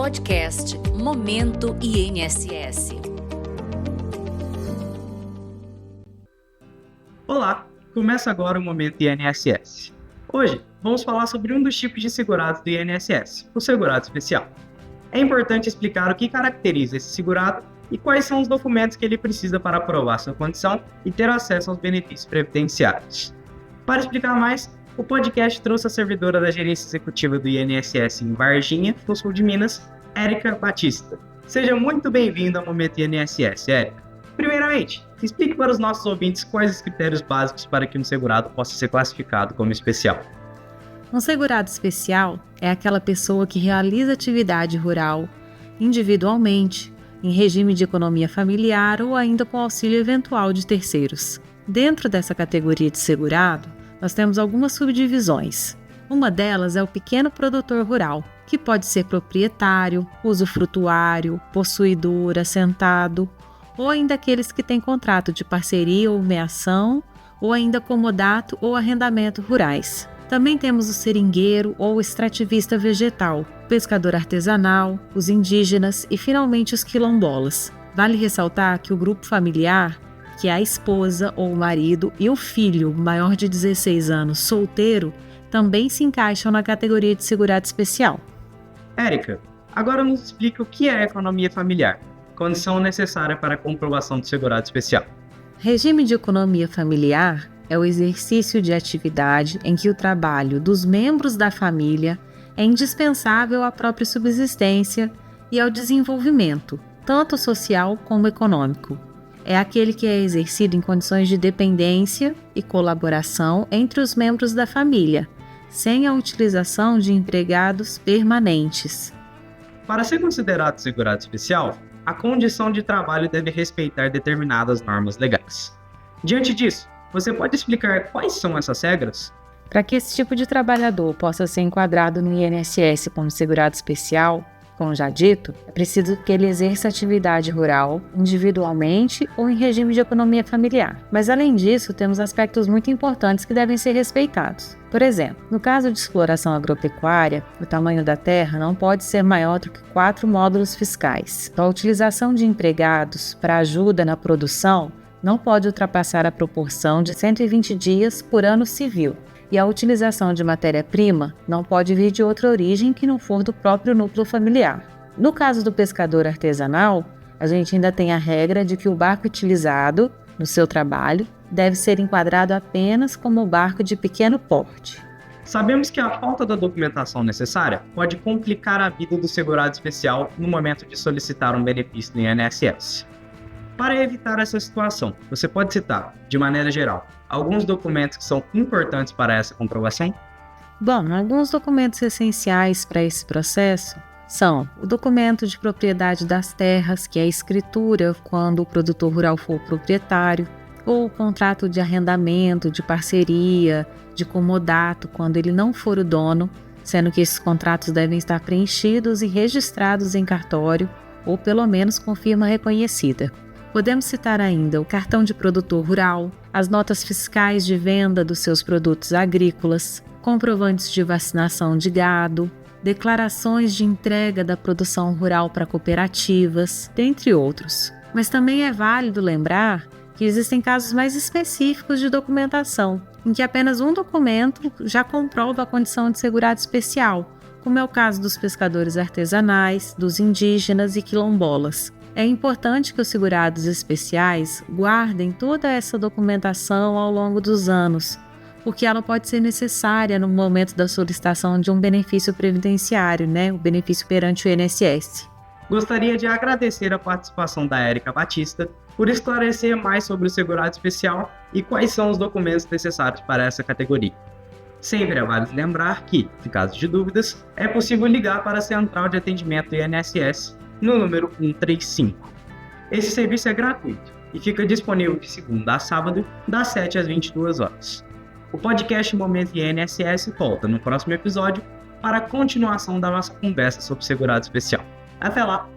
Podcast Momento INSS. Olá, começa agora o Momento INSS. Hoje, vamos falar sobre um dos tipos de segurados do INSS, o segurado especial. É importante explicar o que caracteriza esse segurado e quais são os documentos que ele precisa para aprovar sua condição e ter acesso aos benefícios previdenciários. Para explicar mais, o podcast trouxe a servidora da Gerência Executiva do INSS em Varginha, no sul de Minas, Érica Batista. Seja muito bem-vinda ao Momento INSS, Érica. Primeiramente, explique para os nossos ouvintes quais os critérios básicos para que um segurado possa ser classificado como especial. Um segurado especial é aquela pessoa que realiza atividade rural individualmente, em regime de economia familiar ou ainda com auxílio eventual de terceiros. Dentro dessa categoria de segurado, nós temos algumas subdivisões. Uma delas é o pequeno produtor rural, que pode ser proprietário, usufrutuário, possuidor, assentado, ou ainda aqueles que têm contrato de parceria ou meação, ou ainda comodato ou arrendamento rurais. Também temos o seringueiro ou extrativista vegetal, o pescador artesanal, os indígenas e finalmente os quilombolas. Vale ressaltar que o grupo familiar, que é a esposa ou o marido e o filho maior de 16 anos solteiro, também se encaixam na categoria de segurado especial. Érica, agora nos explique o que é a economia familiar, condição necessária para a comprovação do segurado especial. Regime de economia familiar é o exercício de atividade em que o trabalho dos membros da família é indispensável à própria subsistência e ao desenvolvimento, tanto social como econômico. É aquele que é exercido em condições de dependência e colaboração entre os membros da família, sem a utilização de empregados permanentes. Para ser considerado segurado especial, a condição de trabalho deve respeitar determinadas normas legais. Diante disso, você pode explicar quais são essas regras? Para que esse tipo de trabalhador possa ser enquadrado no INSS como segurado especial, como já dito, é preciso que ele exerça atividade rural individualmente ou em regime de economia familiar. Mas além disso, temos aspectos muito importantes que devem ser respeitados. Por exemplo, no caso de exploração agropecuária, o tamanho da terra não pode ser maior do que 4 módulos fiscais. A utilização de empregados para ajuda na produção não pode ultrapassar a proporção de 120 dias por ano civil. E a utilização de matéria-prima não pode vir de outra origem que não for do próprio núcleo familiar. No caso do pescador artesanal, a gente ainda tem a regra de que o barco utilizado no seu trabalho deve ser enquadrado apenas como barco de pequeno porte. Sabemos que a falta da documentação necessária pode complicar a vida do segurado especial no momento de solicitar um benefício no INSS. Para evitar essa situação, você pode citar, de maneira geral, alguns documentos que são importantes para essa comprovação? Bom, alguns documentos essenciais para esse processo são o documento de propriedade das terras, que é a escritura quando o produtor rural for proprietário, ou o contrato de arrendamento, de parceria, de comodato, quando ele não for o dono, sendo que esses contratos devem estar preenchidos e registrados em cartório, ou pelo menos com firma reconhecida. Podemos citar ainda o cartão de produtor rural, as notas fiscais de venda dos seus produtos agrícolas, comprovantes de vacinação de gado, declarações de entrega da produção rural para cooperativas, dentre outros. Mas também é válido lembrar que existem casos mais específicos de documentação, em que apenas um documento já comprova a condição de segurado especial, como é o caso dos pescadores artesanais, dos indígenas e quilombolas. É importante que os segurados especiais guardem toda essa documentação ao longo dos anos, porque ela pode ser necessária no momento da solicitação de um benefício previdenciário, o benefício perante o INSS. Gostaria de agradecer a participação da Érica Batista por esclarecer mais sobre o segurado especial e quais são os documentos necessários para essa categoria. Sempre é válido lembrar que, em caso de dúvidas, é possível ligar para a Central de Atendimento do INSS no número 135. Esse serviço é gratuito e fica disponível de segunda a sábado, das 7 às 22 horas. O podcast Momento INSS volta no próximo episódio para a continuação da nossa conversa sobre segurado especial. Até lá!